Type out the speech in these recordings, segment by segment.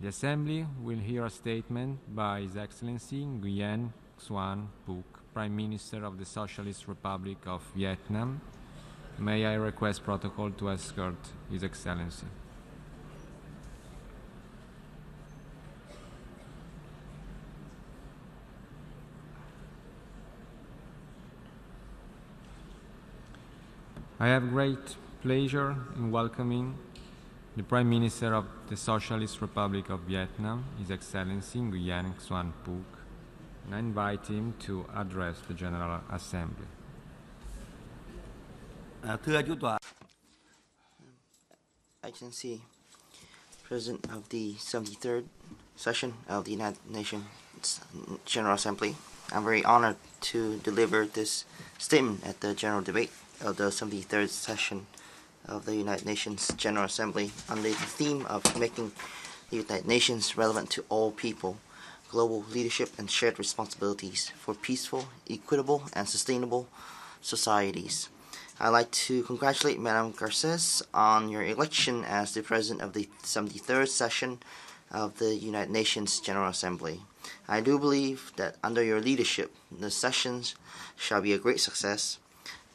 The Assembly will hear a statement by His Excellency Nguyen Xuan Phuc, Prime Minister of the Socialist Republic of Vietnam. May I request protocol to escort His Excellency. I have great pleasure in welcoming the Prime Minister of the Socialist Republic of Vietnam, His Excellency Nguyen Xuan Phuc, and I invite him to address the General Assembly. Excellency, President of the 73rd session of the United Nations General Assembly, I'm very honored to deliver this statement at the general debate of the 73rd session of the United Nations General Assembly under the theme of making the United Nations relevant to all people, global leadership and shared responsibilities for peaceful, equitable, and sustainable societies. I'd like to congratulate Madame Garces on your election as the President of the 73rd session of the United Nations General Assembly. I do believe that under your leadership, the sessions shall be a great success.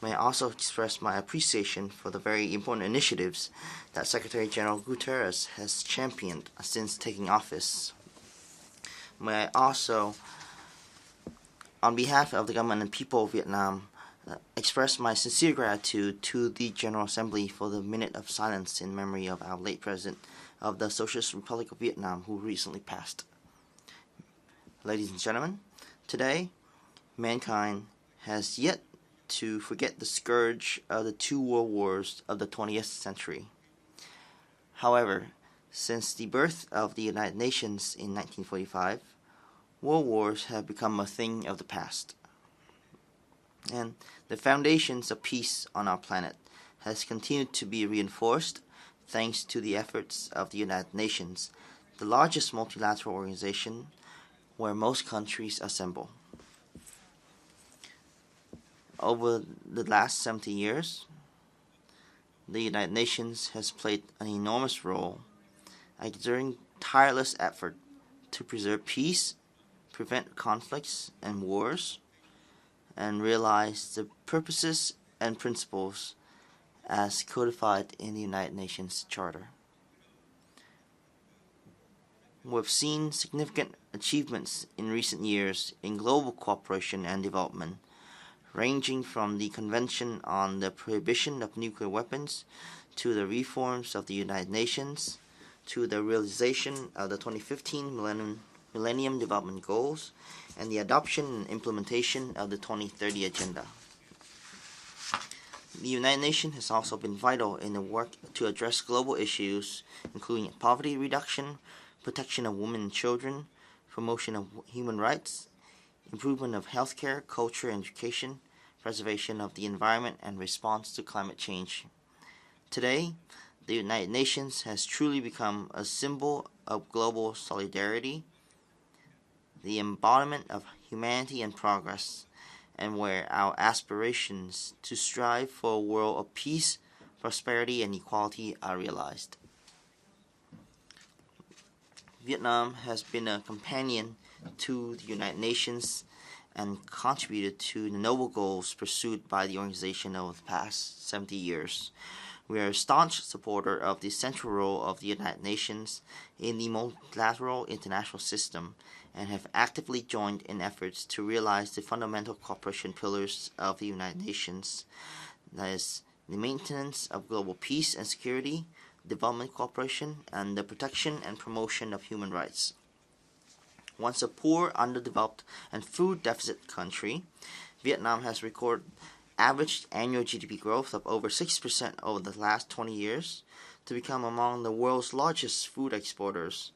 May I also express my appreciation for the very important initiatives that Secretary General Guterres has championed since taking office. May I also, on behalf of the government and people of Vietnam, express my sincere gratitude to the General Assembly for the minute of silence in memory of our late President of the Socialist Republic of Vietnam, who recently passed. Ladies and gentlemen, today, mankind has yet to forget the scourge of the two world wars of the 20th century. However, since the birth of the United Nations in 1945, world wars have become a thing of the past. And the foundations of peace on our planet has continued to be reinforced thanks to the efforts of the United Nations, the largest multilateral organization where most countries assemble. Over the last 70 years, the United Nations has played an enormous role, exerting tireless effort to preserve peace, prevent conflicts and wars, and realize the purposes and principles as codified in the United Nations Charter. We've seen significant achievements in recent years in global cooperation and development, ranging from the Convention on the Prohibition of Nuclear Weapons to the reforms of the United Nations to the realization of the 2015 Millennium Development Goals and the adoption and implementation of the 2030 Agenda. The United Nations has also been vital in the work to address global issues including poverty reduction, protection of women and children, promotion of human rights, improvement of healthcare, culture, and education, preservation of the environment, and response to climate change. Today, the United Nations has truly become a symbol of global solidarity, the embodiment of humanity and progress, and where our aspirations to strive for a world of peace, prosperity, and equality are realized. Vietnam has been a companion to the United Nations and contributed to the noble goals pursued by the organization over the past 70 years. We are a staunch supporter of the central role of the United Nations in the multilateral international system and have actively joined in efforts to realize the fundamental cooperation pillars of the United Nations, that is, the maintenance of global peace and security, development cooperation, and the protection and promotion of human rights. Once a poor, underdeveloped, and food deficit country, Vietnam has recorded average annual GDP growth of over 6% over the last 20 years to become among the world's largest food exporters.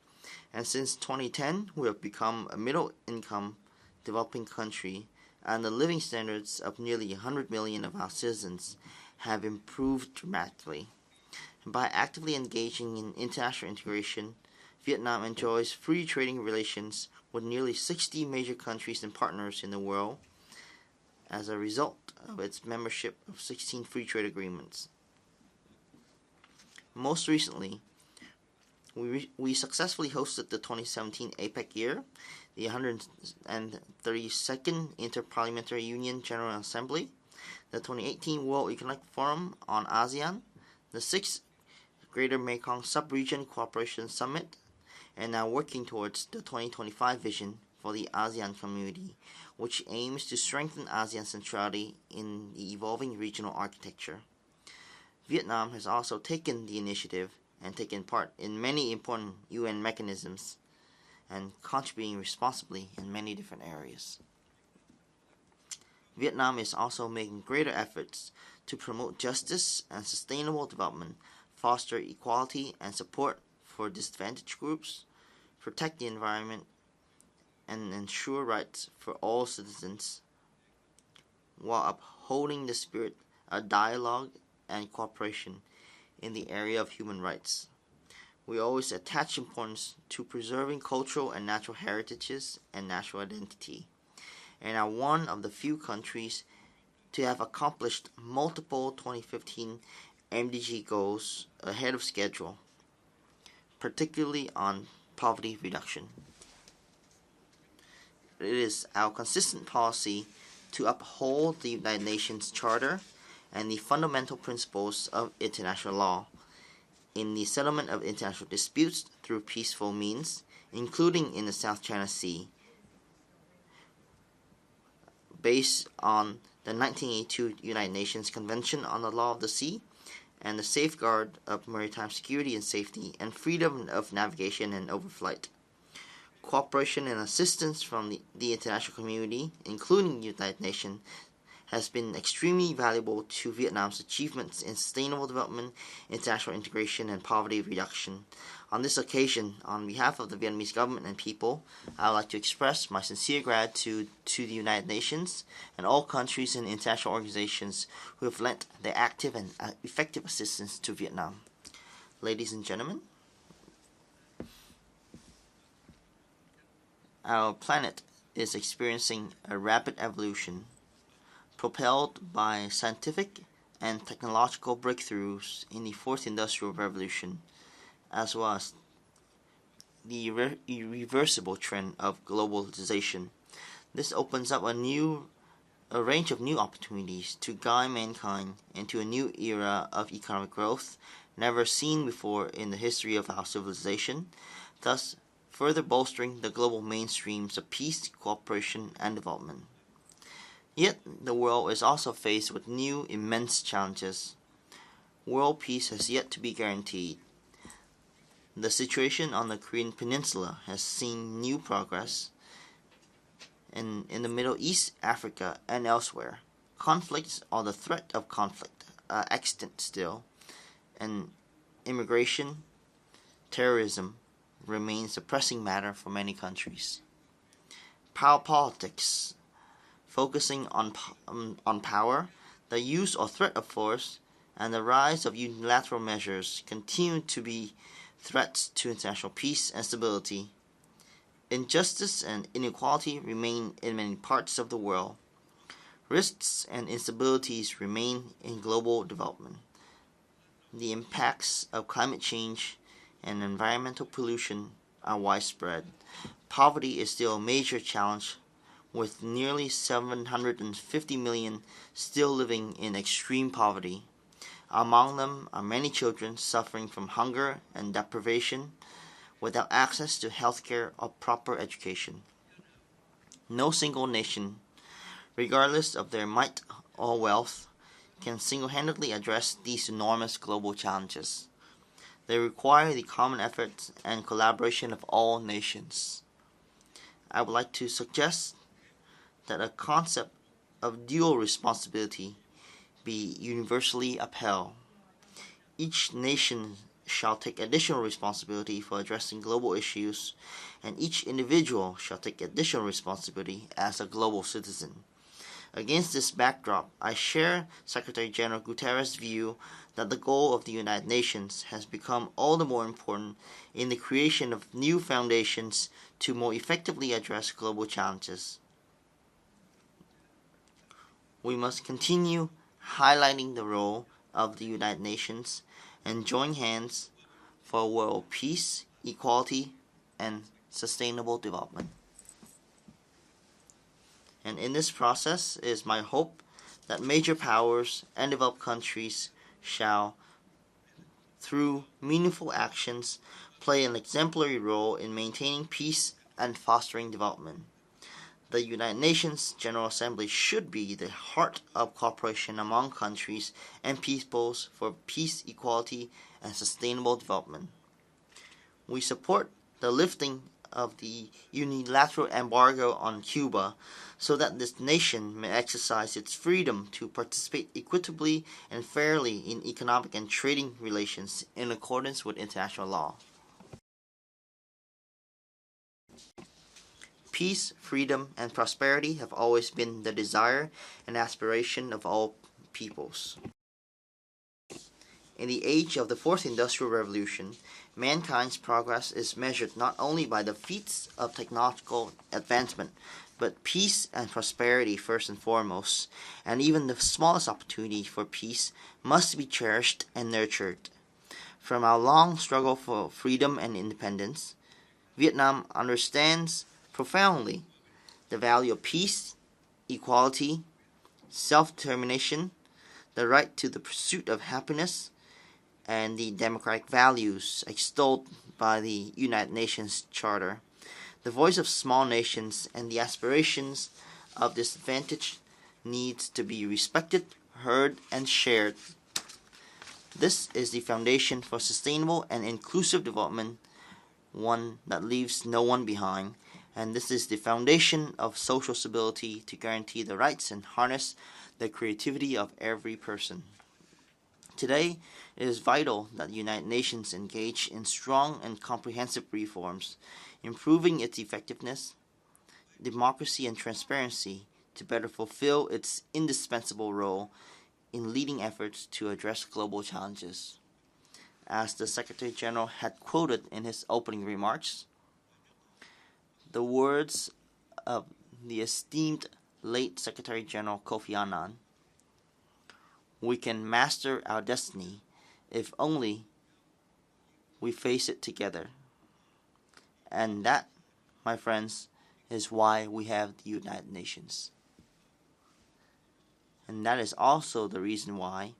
And since 2010, we have become a middle-income developing country, and the living standards of nearly 100 million of our citizens have improved dramatically. By actively engaging in international integration, Vietnam enjoys free trading relations with nearly 60 major countries and partners in the world as a result of its membership of 16 free trade agreements. Most recently, We successfully hosted the 2017 APEC year, the 132nd Interparliamentary Union General Assembly, the 2018 World Economic Forum on ASEAN, the 6th Greater Mekong Sub-Region Cooperation Summit, and now working towards the 2025 vision for the ASEAN community, which aims to strengthen ASEAN centrality in the evolving regional architecture. Vietnam has also taken the initiative and taken part in many important UN mechanisms and contributing responsibly in many different areas. Vietnam is also making greater efforts to promote justice and sustainable development, foster equality and support for disadvantaged groups, protect the environment, and ensure rights for all citizens, while upholding the spirit of dialogue and cooperation in the area of human rights. We always attach importance to preserving cultural and natural heritages and national identity, and are one of the few countries to have accomplished multiple 2015 MDG goals ahead of schedule, particularly on poverty reduction. It is our consistent policy to uphold the United Nations Charter and the fundamental principles of international law in the settlement of international disputes through peaceful means, including in the South China Sea, based on the 1982 United Nations Convention on the Law of the Sea and the safeguard of maritime security and safety and freedom of navigation and overflight. Cooperation and assistance from the international community, including the United Nations, has been extremely valuable to Vietnam's achievements in sustainable development, international integration, and poverty reduction. On this occasion, on behalf of the Vietnamese government and people, I would like to express my sincere gratitude to the United Nations and all countries and international organizations who have lent their active and effective assistance to Vietnam. Ladies and gentlemen, our planet is experiencing a rapid evolution, propelled by scientific and technological breakthroughs in the Fourth Industrial Revolution, as well as the irreversible trend of globalization. This opens up a range of new opportunities to guide mankind into a new era of economic growth never seen before in the history of our civilization, thus further bolstering the global mainstreams of peace, cooperation, and development. Yet, the world is also faced with new immense challenges. World peace has yet to be guaranteed. The situation on the Korean Peninsula has seen new progress. In the Middle East, Africa, and elsewhere, conflicts or the threat of conflict are extant still, and immigration, terrorism, remains a pressing matter for many countries. Power politics, focusing on power, the use or threat of force, and the rise of unilateral measures continue to be threats to international peace and stability. Injustice and inequality remain in many parts of the world. Risks and instabilities remain in global development. The impacts of climate change and environmental pollution are widespread. Poverty is still a major challenge, with nearly 750 million still living in extreme poverty. Among them are many children suffering from hunger and deprivation without access to healthcare or proper education. No single nation, regardless of their might or wealth, can single-handedly address these enormous global challenges. They require the common efforts and collaboration of all nations. I would like to suggest that a concept of dual responsibility be universally upheld. Each nation shall take additional responsibility for addressing global issues, and each individual shall take additional responsibility as a global citizen. Against this backdrop, I share Secretary General Guterres' view that the goal of the United Nations has become all the more important in the creation of new foundations to more effectively address global challenges. We must continue highlighting the role of the United Nations and join hands for a world of peace, equality, and sustainable development. And in this process, it is my hope that major powers and developed countries shall, through meaningful actions, play an exemplary role in maintaining peace and fostering development. The United Nations General Assembly should be the heart of cooperation among countries and peoples for peace, equality, and sustainable development. We support the lifting of the unilateral embargo on Cuba so that this nation may exercise its freedom to participate equitably and fairly in economic and trading relations in accordance with international law. Peace, freedom, and prosperity have always been the desire and aspiration of all peoples. In the age of the Fourth Industrial Revolution, mankind's progress is measured not only by the feats of technological advancement, but peace and prosperity first and foremost, and even the smallest opportunity for peace must be cherished and nurtured. From our long struggle for freedom and independence, Vietnam understands profoundly the value of peace, equality, self-determination, the right to the pursuit of happiness, and the democratic values extolled by the United Nations Charter. The voice of small nations and the aspirations of disadvantaged needs to be respected, heard, and shared. This is the foundation for sustainable and inclusive development, one that leaves no one behind, and this is the foundation of social stability to guarantee the rights and harness the creativity of every person. Today, it is vital that the United Nations engage in strong and comprehensive reforms, improving its effectiveness, democracy, and transparency to better fulfill its indispensable role in leading efforts to address global challenges. As the Secretary General had quoted in his opening remarks, the words of the esteemed late Secretary General Kofi Annan, "We can master our destiny if only we face it together." And that, my friends, is why we have the United Nations. And that is also the reason why,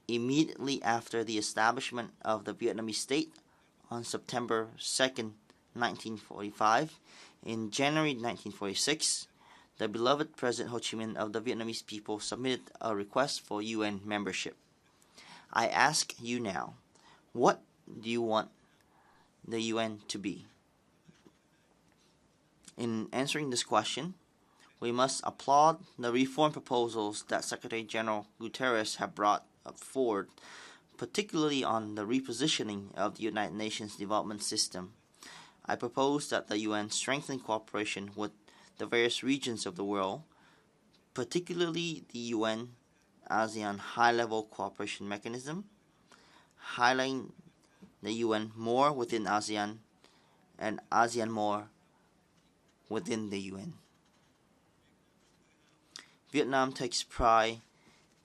immediately after the establishment of the Vietnamese state on September 2nd, 1945, in January 1946, the beloved President Ho Chi Minh of the Vietnamese people submitted a request for UN membership. I ask you now, what do you want the UN to be? In answering this question, we must applaud the reform proposals that Secretary General Guterres have brought forward, particularly on the repositioning of the United Nations development system. I propose that the UN strengthen cooperation with the various regions of the world, particularly the UN ASEAN High-Level Cooperation Mechanism, highlighting the UN more within ASEAN and ASEAN more within the UN. Vietnam takes pride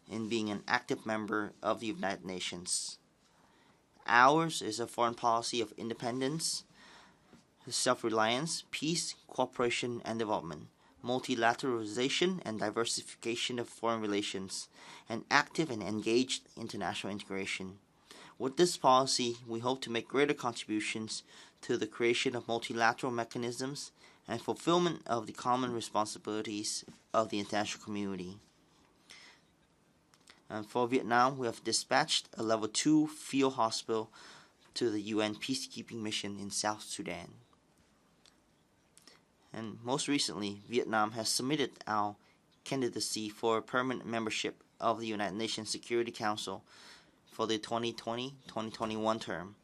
in being an active member of the United Nations. Ours is a foreign policy of independence, self-reliance, peace, cooperation, and development, multilateralization and diversification of foreign relations, and active and engaged international integration. With this policy, we hope to make greater contributions to the creation of multilateral mechanisms and fulfillment of the common responsibilities of the international community. And for Vietnam, we have dispatched a Level 2 field hospital to the UN peacekeeping mission in South Sudan. And most recently, Vietnam has submitted our candidacy for permanent membership of the United Nations Security Council for the 2020-2021 term.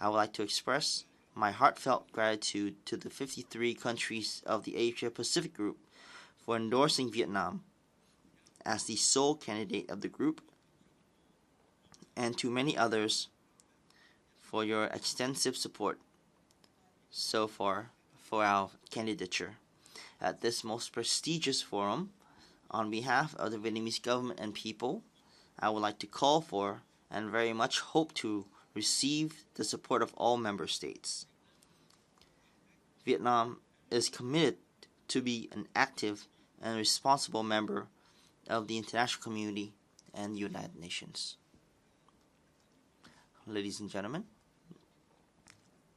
I would like to express my heartfelt gratitude to the 53 countries of the Asia-Pacific Group for endorsing Vietnam as the sole candidate of the group, and to many others for your extensive support so far for our candidature. At this most prestigious forum, on behalf of the Vietnamese government and people, I would like to call for and very much hope to receive the support of all member states. Vietnam is committed to be an active and responsible member of the international community and the United Nations. Ladies and gentlemen,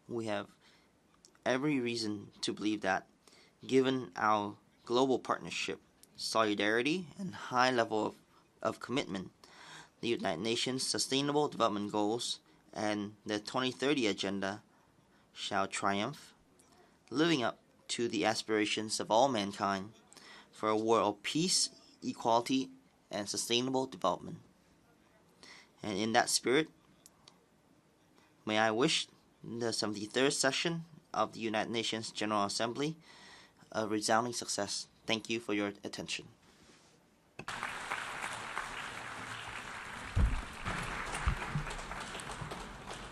we have every reason to believe that, given our global partnership, solidarity, and high level of commitment, the United Nations Sustainable Development Goals and the 2030 Agenda shall triumph, living up to the aspirations of all mankind for a world of peace, equality, and sustainable development. And in that spirit, may I wish the 73rd session of the United Nations General Assembly a resounding success. Thank you for your attention.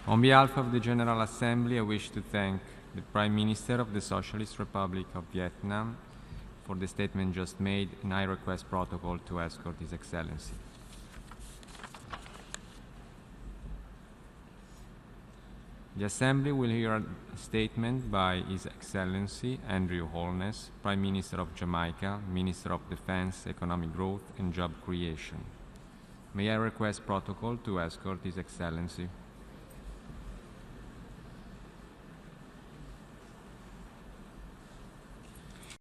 On behalf of the General Assembly, I wish to thank the Prime Minister of the Socialist Republic of Vietnam for the statement just made, and I request protocol to escort His Excellency. The Assembly will hear a statement by His Excellency Andrew Holness, Prime Minister of Jamaica, Minister of Defense, Economic Growth and Job Creation. May I request protocol to escort His Excellency.